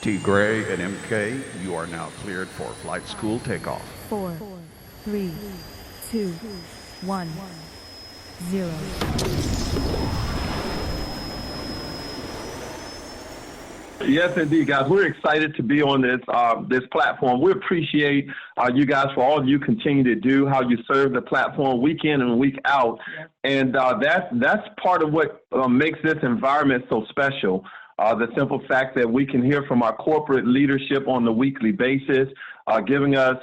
T. Gray and MK, you are now cleared for flight school takeoff. 4, 3, 2, 1, 0. Yes, indeed, guys. We're excited to be on this platform. We appreciate you guys for all you continue to do, how you serve the platform week in and week out. And that's part of what makes this environment so special. The simple fact that we can hear from our corporate leadership on the weekly basis, giving us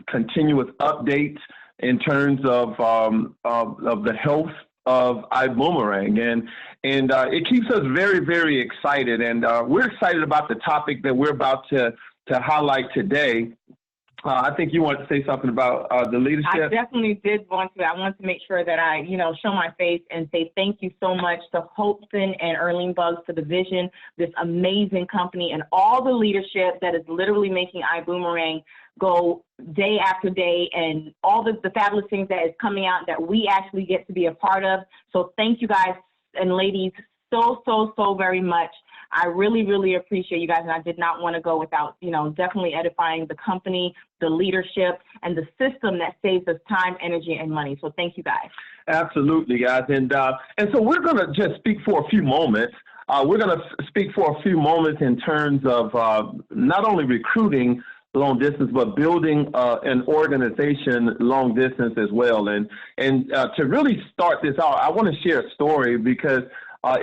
continuous updates in terms of the health of Ibüümerang, and it keeps us very, very excited. And we're excited about the topic that we're about to highlight today. I think you want to say something about the leadership. I definitely did want to. I want to make sure that I, show my face and say thank you so much to Holton and Earlene Buggs for the vision, this amazing company, and all the leadership that is literally making Ibüümerang go day after day, and all the fabulous things that is coming out that we actually get to be a part of. So thank you guys and ladies so very much. I really, really appreciate you guys, and I did not want to go without, definitely edifying the company, the leadership, and the system that saves us time, energy, and money. So thank you guys. Absolutely, guys. And so we're going to just speak for a few moments. We're going to speak for a few moments in terms of not only recruiting long distance, but building an organization long distance as well. And to really start this out, I want to share a story because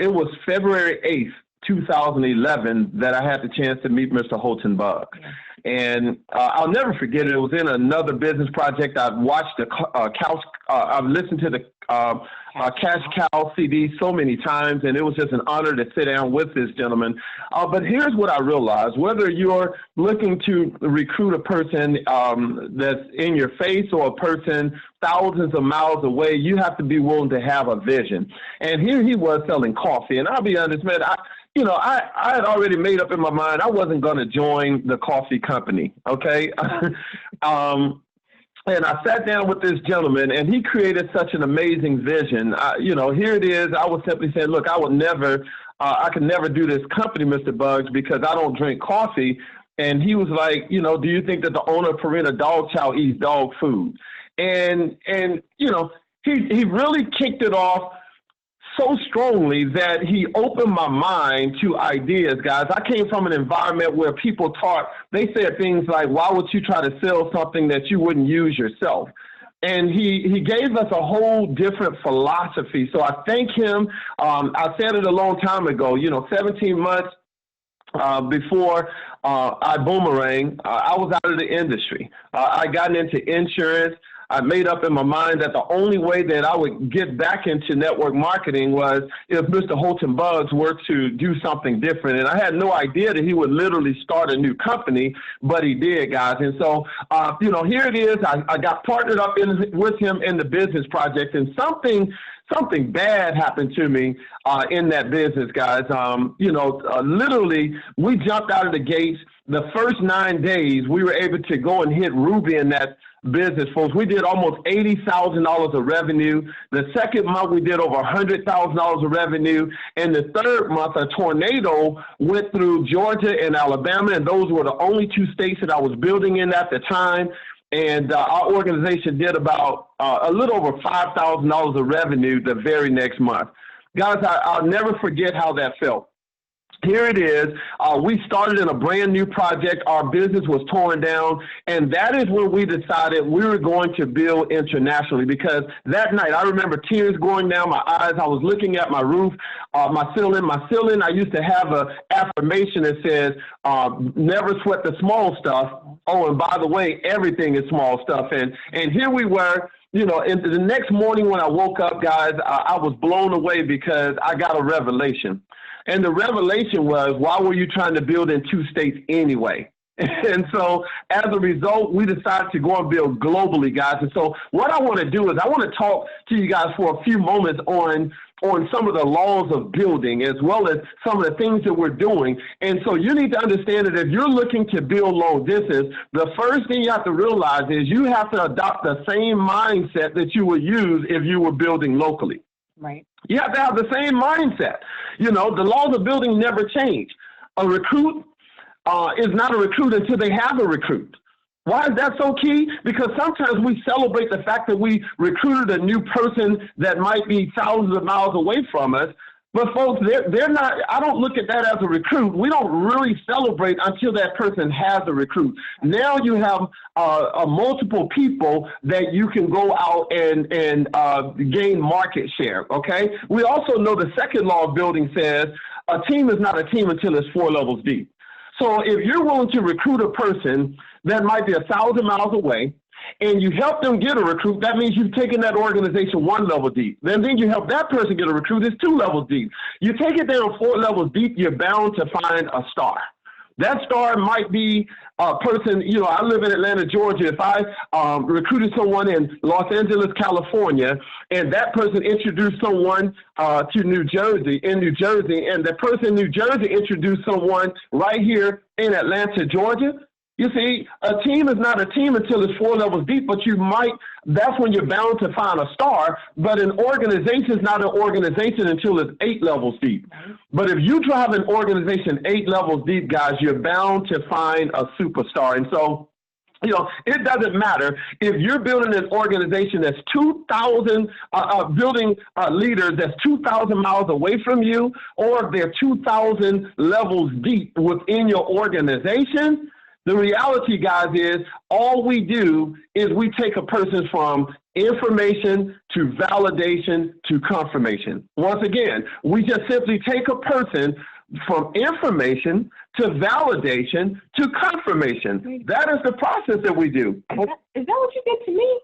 it was February 8th, 2011 that I had the chance to meet Mr. Holton Buggs. Yeah. And I'll never forget it. It was in another business project. I've watched I've listened to the Cash Cow CD so many times, and it was just an honor to sit down with this gentleman. But here's what I realized. Whether you're looking to recruit a person that's in your face or a person thousands of miles away, you have to be willing to have a vision. And here he was selling coffee. And I'll be honest, man, I had already made up in my mind I wasn't going to join the coffee company, okay? And I sat down with this gentleman, and he created such an amazing vision. Here it is. I was simply saying, look, I could never do this company, Mr. Buggs, because I don't drink coffee. And he was like, do you think that the owner of Purina Dog Chow eats dog food? And he really kicked it off so strongly that he opened my mind to ideas, guys. I came from an environment where people they said things like, why would you try to sell something that you wouldn't use yourself? And he gave us a whole different philosophy. So I thank him. I said it a long time ago, 17 months before Ibüümerang, I was out of the industry. I got into insurance. I made up in my mind that the only way that I would get back into network marketing was if Mr. Holton Buggs were to do something different. And I had no idea that he would literally start a new company, but he did, guys. And so, here it is. I got partnered up with him in the business project, and something bad happened to me in that business, guys. Literally, we jumped out of the gates. The first 9 days, we were able to go and hit Ruby in that business, folks. We did almost $80,000 of revenue. The second month, we did over $100,000 of revenue. And the third month, a tornado went through Georgia and Alabama, and those were the only two states that I was building in at the time. And our organization did about a little over $5,000 of revenue the very next month. Guys, I'll never forget how that felt. Here it is. We started in a brand new project. Our business was torn down. And that is when we decided we were going to build internationally, because that night, I remember tears going down my eyes. I was looking at my roof, my ceiling. I used to have an affirmation that says, never sweat the small stuff. Oh, and by the way, everything is small stuff. And here we were. And the next morning when I woke up, guys, I was blown away because I got a revelation. And the revelation was, why were you trying to build in two states anyway? And so as a result, we decided to go and build globally, guys. And so what I want to do is I want to talk to you guys for a few moments on some of the laws of building, as well as some of the things that we're doing. And so you need to understand that if you're looking to build long distance, the first thing you have to realize is you have to adopt the same mindset that you would use if you were building locally. Right. You have to have the same mindset. The laws of building never change. A recruit is not a recruit until they have a recruit. Why is that so key? Because sometimes we celebrate the fact that we recruited a new person that might be thousands of miles away from us. But folks, they're not, I don't look at that as a recruit. We don't really celebrate until that person has a recruit. Now you have multiple people that you can go out and gain market share, okay? We also know the second law of building says a team is not a team until it's 4 levels deep. So if you're willing to recruit a person that might be 1,000 miles away, and you help them get a recruit, that means you've taken that organization 1 level deep. Then you help that person get a recruit, it's 2 levels deep. You take it down 4 levels deep, you're bound to find a star. That star might be a person, you know, I live in Atlanta, Georgia. If I recruited someone in Los Angeles, California, and that person introduced someone to New Jersey, and the person in New Jersey introduced someone right here in Atlanta, Georgia, you see, a team is not a team until it's 4 levels deep, but that's when you're bound to find a star. But an organization is not an organization until it's 8 levels deep. But if you drive an organization 8 levels deep, guys, you're bound to find a superstar. And so, you know, it doesn't matter if you're building an organization that's 2,000, building leaders that's 2,000 miles away from you, or if they're 2,000 levels deep within your organization. The reality, guys, is all we do is we take a person from information to validation to confirmation. Once again, we just simply take a person from information to validation to confirmation. That is the process that we do. Is that what you did to me?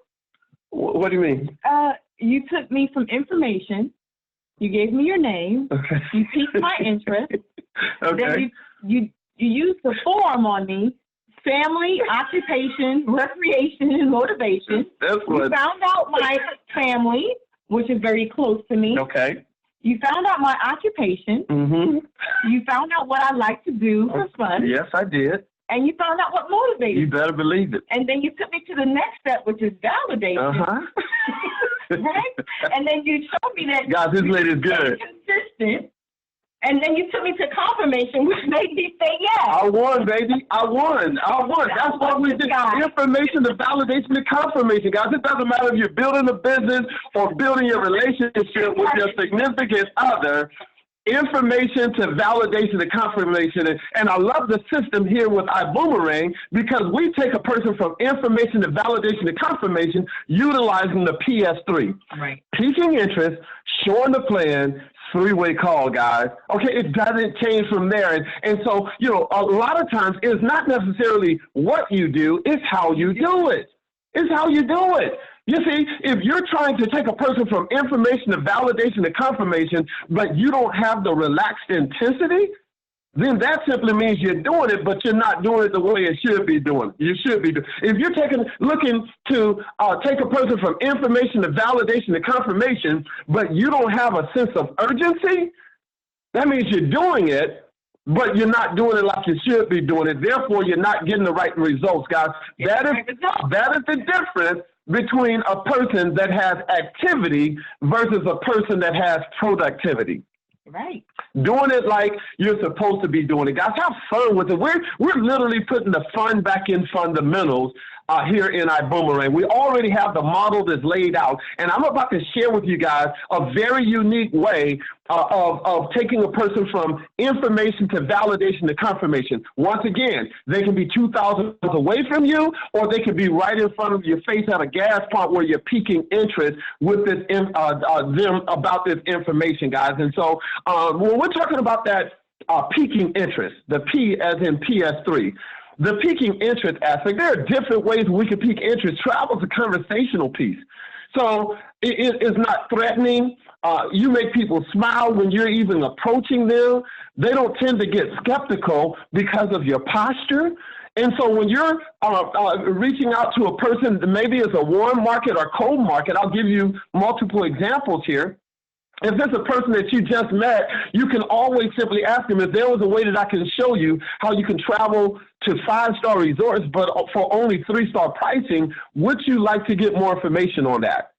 What do you mean? You took me from information. You gave me your name. Okay. You piqued my interest. Okay. Then you used the form on me. Family, occupation, recreation, and motivation. That's what. You found out my family, which is very close to me. Okay. You found out my occupation. Mm-hmm. You found out what I like to do for fun. Yes, I did. And you found out what motivates me. You better believe it. And then you took me to the next step, which is validation. Uh-huh. Right? And then you showed me that. Guys, this lady's good. Consistent. And then you took me to confirmation, which made me say yes. I won, baby. I won. That's what we did. Information to validation to confirmation, guys. It doesn't matter if you're building a business or building your relationship with your significant other. Information to validation to confirmation. And I love the system here with Ibüümerang because we take a person from information to validation to confirmation utilizing the PS3. Right. Piquing interest, showing the plan, 3-way call, guys. Okay, it doesn't change from there. And so, you know, a lot of times it's not necessarily what you do, it's how you do it. It's how you do it. You see, if you're trying to take a person from information to validation to confirmation, but you don't have the relaxed intensity, then that simply means you're doing it, but you're not doing it the way it should be doing. You should be doing. If you're looking to take a person from information to validation to confirmation, but you don't have a sense of urgency, that means you're doing it, but you're not doing it like you should be doing it. Therefore, you're not getting the right results, guys. That is the difference between a person that has activity versus a person that has productivity. Right. Doing it like you're supposed to be doing it. Guys, have fun with it. We're literally putting the fun back in fundamentals here in Ibüümerang. We already have the model that's laid out, and I'm about to share with you guys a very unique way of taking a person from information to validation to confirmation. Once again, they can be 2,000 miles away from you, or they can be right in front of your face at a gas pump where you're piquing interest with this them about this information, guys. And so when we're talking about that piquing interest, the P as in PS3, the piquing interest aspect, there are different ways we can pique interest. Travel is a conversational piece. So it's not threatening. You make people smile when you're even approaching them. They don't tend to get skeptical because of your posture. And so when you're reaching out to a person, maybe it's a warm market or cold market, I'll give you multiple examples here. If it's a person that you just met, you can always simply ask them if there was a way that I can show you how you can travel to 5-star resorts, but for only 3-star pricing, would you like to get more information on that?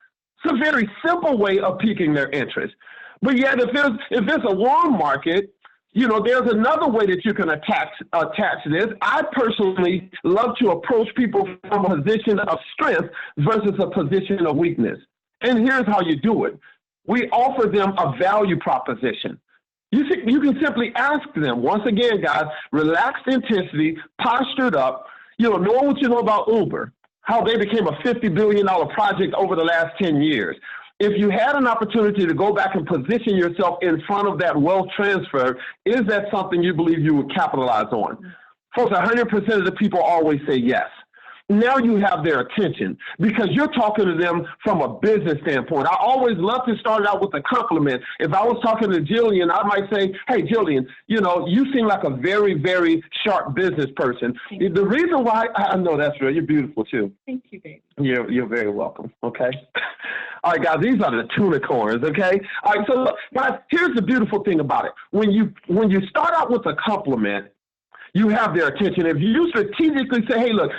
It's a very simple way of piquing their interest. But yet, if it's a warm market, You know, there's another way that you can attach this. I personally love to approach people from a position of strength versus a position of weakness. And here's how you do it. We offer them a value proposition. You can simply ask them, once again, guys, relaxed intensity, postured up, you know, knowing what you know about Uber, how they became a $50 billion project over the last 10 years. If you had an opportunity to go back and position yourself in front of that wealth transfer, is that something you believe you would capitalize on? Folks, 100% of the people always say yes. Now you have their attention because you're talking to them from a business standpoint. I always love to start out with a compliment. If I was talking to Jillian, I might say, hey, Jillian, you know, you seem like a very, very sharp business person. The reason why, I know that's right. You're beautiful, too. Thank you, baby. You're very welcome, okay? All right, guys, these are the tunicorns, okay? All right, so look, guys, here's the beautiful thing about it. When you start out with a compliment, you have their attention. If you strategically say, hey, look,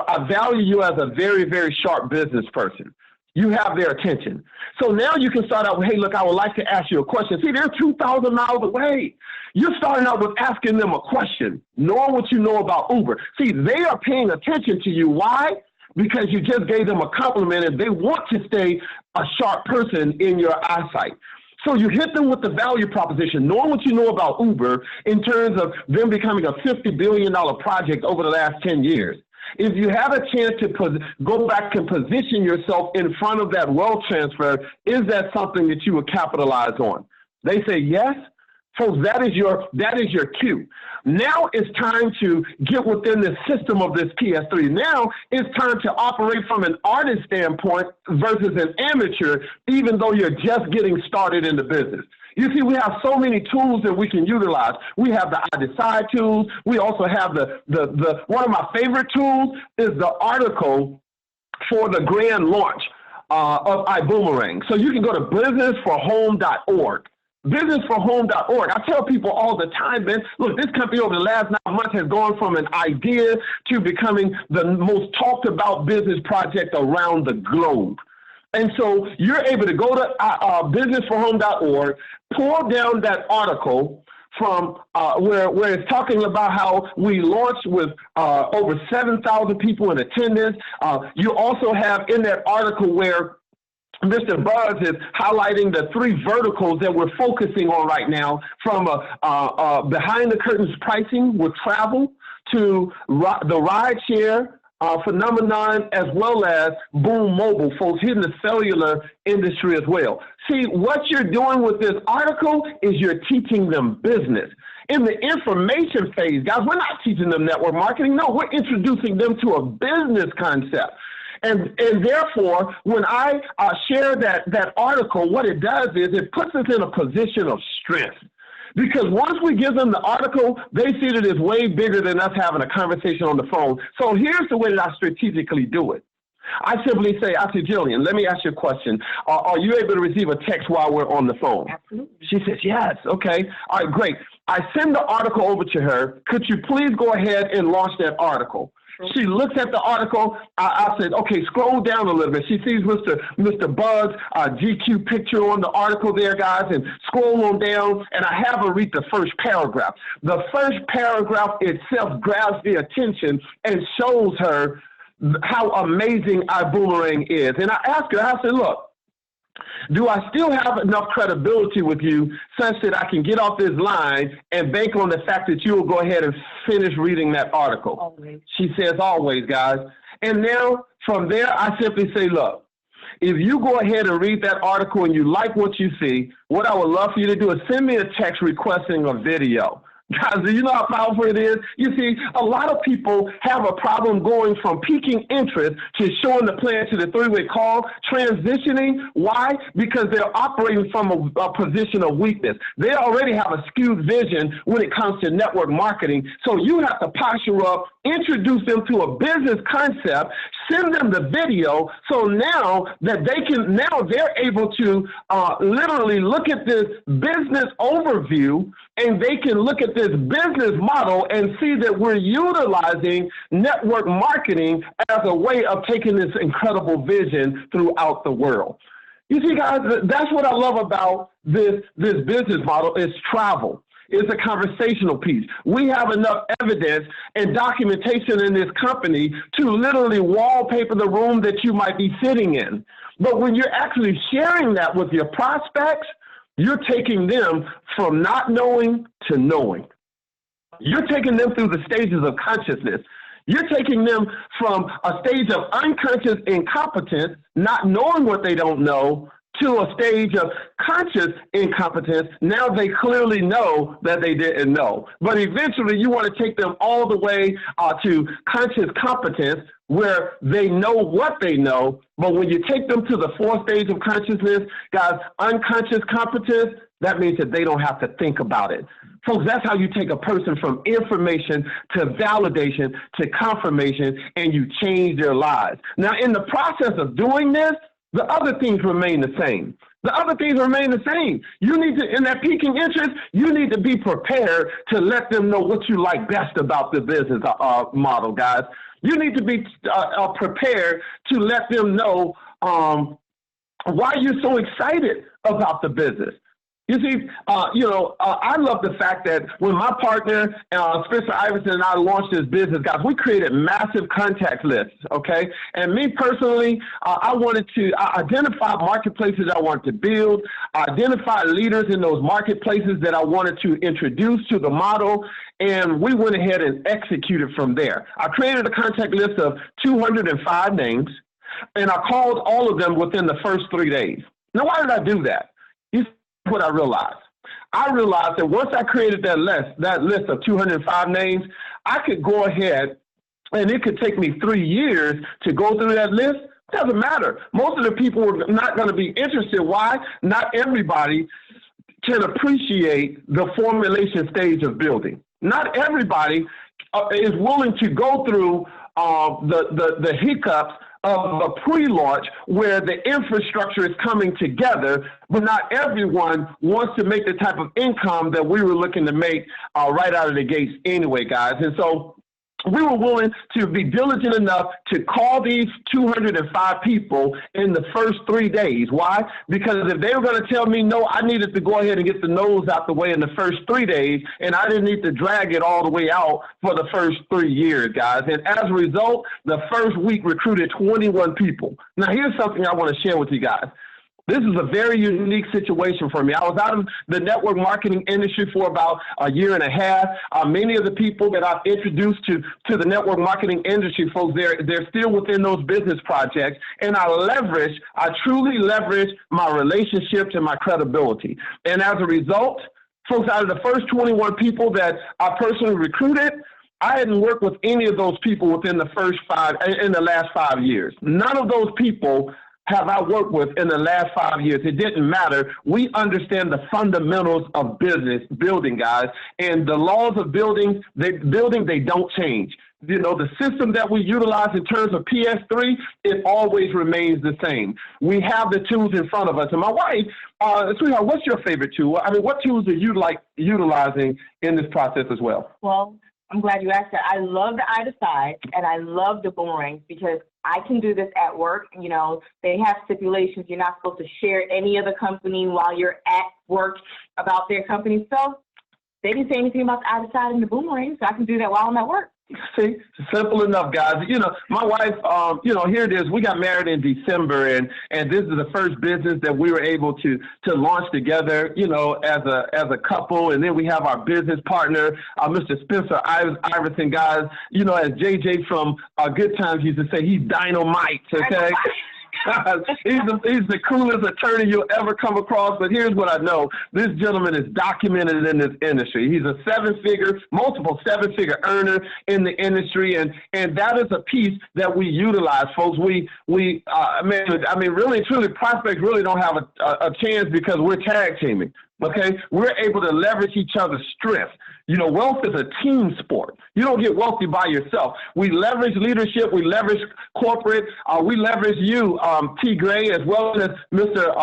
I value you as a very, very sharp business person, you have their attention. So now you can start out with, hey, look, I would like to ask you a question. See, they're 2,000 miles away. You're starting out with asking them a question, knowing what you know about Uber. See, they are paying attention to you. Why? Because you just gave them a compliment and they want to stay a sharp person in your eyesight. So you hit them with the value proposition, knowing what you know about Uber in terms of them becoming a $50 billion project over the last 10 years. If you have a chance to go back and position yourself in front of that wealth transfer, is that something that you would capitalize on? They say yes. Folks, that is your cue. Now it's time to get within the system of this PS3. Now it's time to operate from an artist standpoint versus an amateur, even though you're just getting started in the business. You see, we have so many tools that we can utilize. We have the I Decide tools. We also have the one of my favorite tools is the article for the grand launch of Ibüümerang. So you can go to businessforhome.org. Businessforhome.org. I tell people all the time, man, look, this company over the last 9 months has gone from an idea to becoming the most talked about business project around the globe. And so you're able to go to businessforhome.org, pull down that article from where it's talking about how we launched with over 7,000 people in attendance. You also have in that article where Mr. Buggs is highlighting the 3 verticals that we're focusing on right now, from behind the curtains pricing with travel to the ride share phenomenon, as well as boom mobile, folks, hitting the cellular industry as well. See, what you're doing with this article is you're teaching them business. In the information phase, guys, we're not teaching them network marketing. No, we're introducing them to a business concept. And therefore, when I share that article, what it does is it puts us in a position of strength. Because once we give them the article, they see that it's way bigger than us having a conversation on the phone. So here's the way that I strategically do it. I simply say, I say, Jillian, let me ask you a question. Are you able to receive a text while we're on the phone? Absolutely. She says, yes. Okay. All right, great. I send the article over to her. Could you please go ahead and launch that article? She looks at the article. I said, okay, scroll down a little bit. She sees Mr. Buggs' GQ picture on the article there, guys, and scroll on down, and I have her read the first paragraph. The first paragraph itself grabs the attention and shows her how amazing Ibüümerang is. And I asked her, I said, look, do I still have enough credibility with you such that I can get off this line and bank on the fact that you will go ahead and finish reading that article? Always. She says, always, guys. And now from there, I simply say, look, if you go ahead and read that article and you like what you see, what I would love for you to do is send me a text requesting a video. Guys, do you know how powerful it is? You see, a lot of people have a problem going from piquing interest to showing the plan to the 3-way call, transitioning. Why? Because they're operating from a position of weakness. They already have a skewed vision when it comes to network marketing. So you have to posture up, introduce them to a business concept, send them the video. So now that they're able to literally look at this business overview, and they can look at this business model and see that we're utilizing network marketing as a way of taking this incredible vision throughout the world. You see, guys, that's what I love about this business model is travel. It's a conversational piece. We have enough evidence and documentation in this company to literally wallpaper the room that you might be sitting in. But when you're actually sharing that with your prospects, you're taking them from not knowing to knowing. You're taking them through the stages of consciousness. You're taking them from a stage of unconscious incompetence, not knowing what they don't know, to a stage of conscious incompetence. Now they clearly know that they didn't know. But eventually you want to take them all the way to conscious competence where they know what they know. But when you take them to the fourth stage of consciousness, guys, unconscious competence, that means that they don't have to think about it. Folks, that's how you take a person from information to validation to confirmation, and you change their lives. Now, in the process of doing this, the other things remain the same. The other things remain the same. You need to, in that piquing interest, you need to be prepared to let them know what you like best about the business model, guys. You need to be prepared to let them know why you're so excited about the business. You see, I love the fact that when my partner, Spencer Iverson, and I launched this business, guys, we created massive contact lists, okay? And me personally, I wanted to identify marketplaces I wanted to build, identify leaders in those marketplaces that I wanted to introduce to the model, and we went ahead and executed from there. I created a contact list of 205 names, and I called all of them within the first 3 days. Now, why did I do that? What I realized. I realized that once I created that list of 205 names, I could go ahead and it could take me 3 years to go through that list. Doesn't matter. Most of the people were not going to be interested. Why? Not everybody can appreciate the formulation stage of building. Not everybody is willing to go through the hiccups of a pre-launch where the infrastructure is coming together, but not everyone wants to make the type of income that we were looking to make right out of the gates anyway, guys. And so we were willing to be diligent enough to call these 205 people in the first 3 days. Why? Because if they were going to tell me no, I needed to go ahead and get the no's out the way in the first 3 days, and I didn't need to drag it all the way out for the first 3 years, guys. And as a result, the first week recruited 21 people. Now, here's something I want to share with you guys. This is a very unique situation for me. I was out of the network marketing industry for about a year and a half. Many of the people that I've introduced to the network marketing industry, folks, they're still within those business projects. And I truly leverage my relationships and my credibility. And as a result, folks, out of the first 21 people that I personally recruited, I hadn't worked with any of those people within the last 5 years. None of those people have I worked with in the last 5 years. It didn't matter. We understand the fundamentals of business building, guys, and the laws of building, they don't change. You know, the system that we utilize in terms of PS3, it always remains the same. We have the tools in front of us. And my wife, sweetheart, what's your favorite tool? I mean, what tools are you like utilizing in this process as well? Well, I'm glad you asked that. I love the eye to side and I love the boomerangs because I can do this at work. You know, they have stipulations. You're not supposed to share any of the company while you're at work about their company. So they didn't say anything about the eye to side and the boomerang, so I can do that while I'm at work. See, simple enough, guys. You know, my wife, here it is. We got married in December, and this is the first business that we were able to launch together, you know, as a couple. And then we have our business partner, Mr. Spencer Iverson, guys. You know, as JJ from Good Times used to say, he's dynamite, okay? He's the coolest attorney you'll ever come across, but here's what I know. This gentleman is documented in this industry. He's a multiple seven-figure earner in the industry, and that is a piece that we utilize, folks. Really and truly, prospects really don't have a chance because we're tag teaming. Okay, we're able to leverage each other's strengths. You know, wealth is a team sport. You don't get wealthy by yourself. We leverage leadership. We leverage corporate. We leverage you, T. Gray, as well as Mr.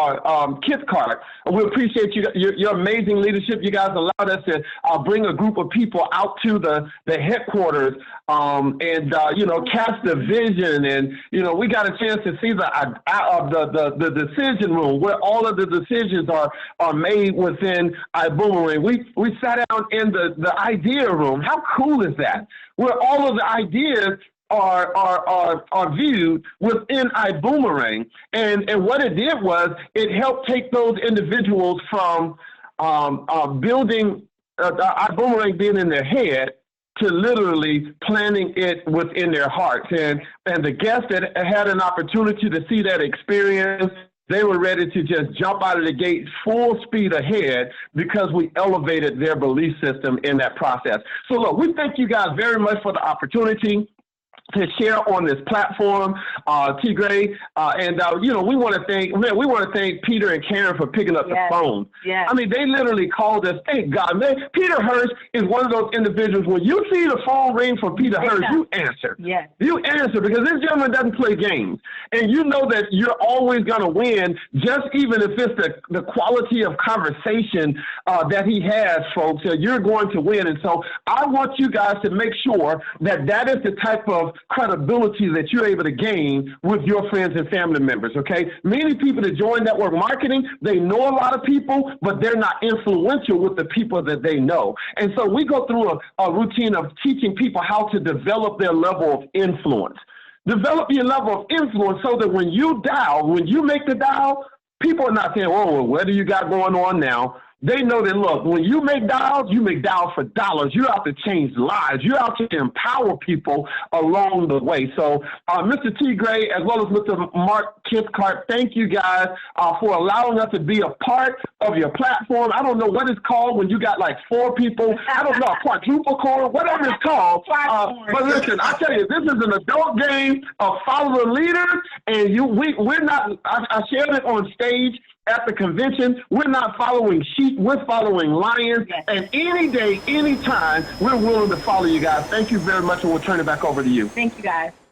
Kithcart. We appreciate your amazing leadership. You guys allowed us to bring a group of people out to the headquarters and you know, cast the vision. And, you know, we got a chance to see the decision room where all of the decisions are made within Ibüümerang. We sat down in the idea room. How cool is that? Where all of the ideas are viewed within Ibüümerang. And what it did was it helped take those individuals from building Ibüümerang being in their head to literally planning it within their hearts. And the guests that had an opportunity to see that experience, they were ready to just jump out of the gate full speed ahead because we elevated their belief system in that process. So look, we thank you guys very much for the opportunity to share on this platform, T. Gray, and you know, we want to thank Peter and Karen for picking up the phone. Yes. I mean, they literally called us. Thank God, man. Peter Hirsch is one of those individuals. When you see the phone ring from Peter Hirsch, you answer. Yes. You answer, because this gentleman doesn't play games, and you know that you're always going to win, just even if it's the quality of conversation that he has, folks. You're going to win, and so I want you guys to make sure that is the type of credibility that you're able to gain with your friends and family members, okay? Many people that join network marketing, they know a lot of people, but they're not influential with the people that they know. And so we go through a routine of teaching people how to develop their level of influence. Develop your level of influence so that when you make the dial, people are not saying, oh, what do you got going on now? They know that, look, when you make dials for dollars. You're out to change lives. You're out to empower people along the way. So, Mr. T. Gray, as well as Mr. Mark Kithcart, thank you guys for allowing us to be a part of your platform. I don't know what it's called when you got like 4 people. I don't know, quadruple core, whatever it's called. But listen, I tell you, this is an adult game of follow the leader, and we're not. I shared it on stage at the convention. We're not following sheep, we're following lions. Yes. And any day, any time, we're willing to follow you guys. Thank you very much, and we'll turn it back over to you. Thank you, guys.